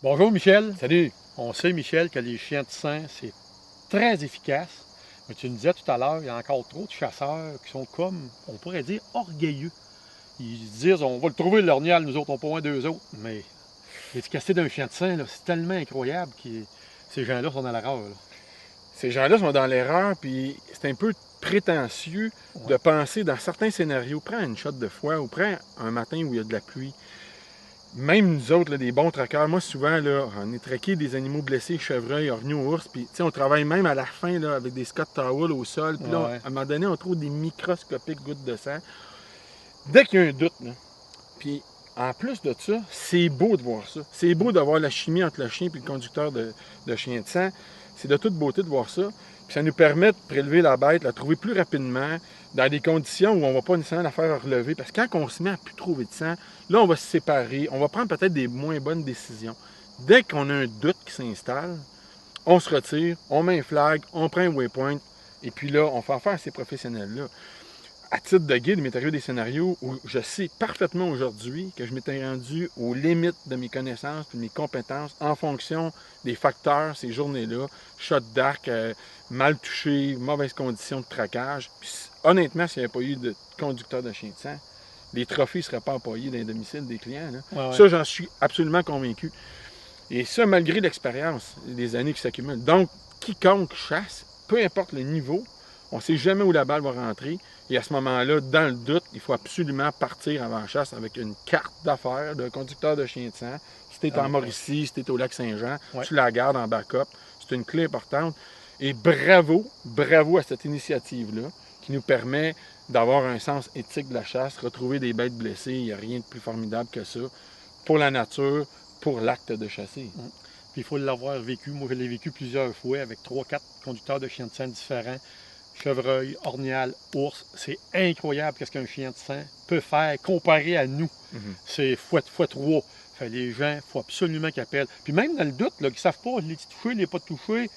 Bonjour Michel. Salut! On sait, Michel, que les chiens de sang, c'est très efficace. Mais tu me disais tout à l'heure, il y a encore trop de chasseurs qui sont comme, on pourrait dire, orgueilleux. Ils se disent, on va le trouver, l'ornial, nous autres, on pas moins d'eux autres. Mais l'efficacité d'un chien de sang, là, c'est tellement incroyable que ces gens-là sont dans l'erreur. Là. Ces gens-là sont dans l'erreur, puis c'est un peu prétentieux de Ouais. penser dans certains scénarios. Prends une shot de foie ou prends un matin où il y a de la pluie. Même nous autres, là, des bons traqueurs, moi souvent, là, on est traqué des animaux blessés, chevreuils, orignaux, ours, puis on travaille même à la fin là, avec des Scott Towel au sol, puis là, Ouais. à un moment donné, on trouve des microscopiques gouttes de sang. Dès qu'il y a un doute, là, puis en plus de ça, c'est beau de voir ça. C'est beau de voir la chimie entre le chien et le conducteur de chien de sang. C'est de toute beauté de voir ça. Puis ça nous permet de prélever la bête, la trouver plus rapidement, dans des conditions où on ne va pas nécessairement la faire relever. Parce que quand on se met à plus trouver de sang, là, on va se séparer, on va prendre peut-être des moins bonnes décisions. Dès qu'on a un doute qui s'installe, on se retire, on met un flag, on prend un waypoint, et puis là, on fait affaire à ces professionnels-là. À titre de guide, il m'est arrivé des scénarios où je sais parfaitement aujourd'hui que je m'étais rendu aux limites de mes connaissances et de mes compétences en fonction des facteurs ces journées-là. Shot d'arc, mal touché, mauvaises conditions de traquage. Puis, honnêtement, s'il n'y avait pas eu de conducteur de chien de sang, les trophées ne seraient pas employés dans les domiciles des clients. Là. Ouais. Ça, j'en suis absolument convaincu. Et ça, malgré l'expérience, les années qui s'accumulent. Donc, quiconque chasse, peu importe le niveau, on ne sait jamais où la balle va rentrer. Et à ce moment-là, dans le doute, il faut absolument partir avant la chasse avec une carte d'affaires de conducteur de chien de sang. Si tu es en Mauricie, si tu es au lac Saint-Jean, tu la gardes en backup. C'est une clé importante. Et bravo, bravo à cette initiative-là qui nous permet d'avoir un sens éthique de la chasse, retrouver des bêtes blessées. Il n'y a rien de plus formidable que ça pour la nature, pour l'acte de chasser. Puis il faut l'avoir vécu. Moi, je l'ai vécu plusieurs fois avec 3-4 conducteurs de chiens de sang différents. Chevreuil, ornial, ours. C'est incroyable ce qu'un chien de sang peut faire comparé à nous. C'est fois 3. Fait les gens, il faut absolument qu'ils appellent. Puis même dans le doute, là, qu'ils ne savent pas, les toucher, les pas toucher,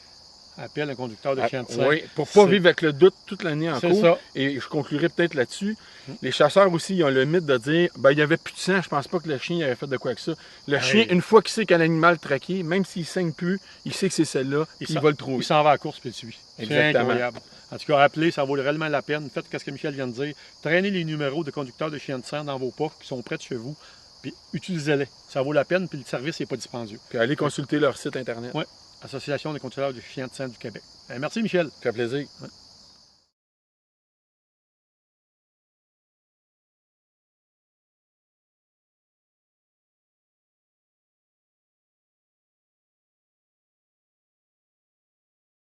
appelle un conducteur de chien de sang. Oui, pour ne pas vivre avec le doute toute l'année en cours. Ça. Et je conclurai peut-être là-dessus. Les chasseurs aussi, ils ont le mythe de dire ben, il n'y avait plus de sang, je pense pas que le chien avait fait de quoi que ça. Le chien, une fois qu'il sait qu'un animal traqué, même s'il ne saigne plus, il sait que c'est celle-là, il va le trouver. Il s'en va à la course puis il le suit. Exactement. C'est incroyable. En tout cas, appelez, ça vaut réellement la peine. Faites ce que Michel vient de dire. Traînez les numéros de conducteurs de chiens de sang dans vos poches qui sont près de chez vous, puis utilisez-les. Ça vaut la peine, puis le service n'est pas dispendieux. Puis allez consulter leur site Internet. Oui, Association des conducteurs de chiens de sang du Québec. Merci, Michel. Ça fait plaisir. Ouais.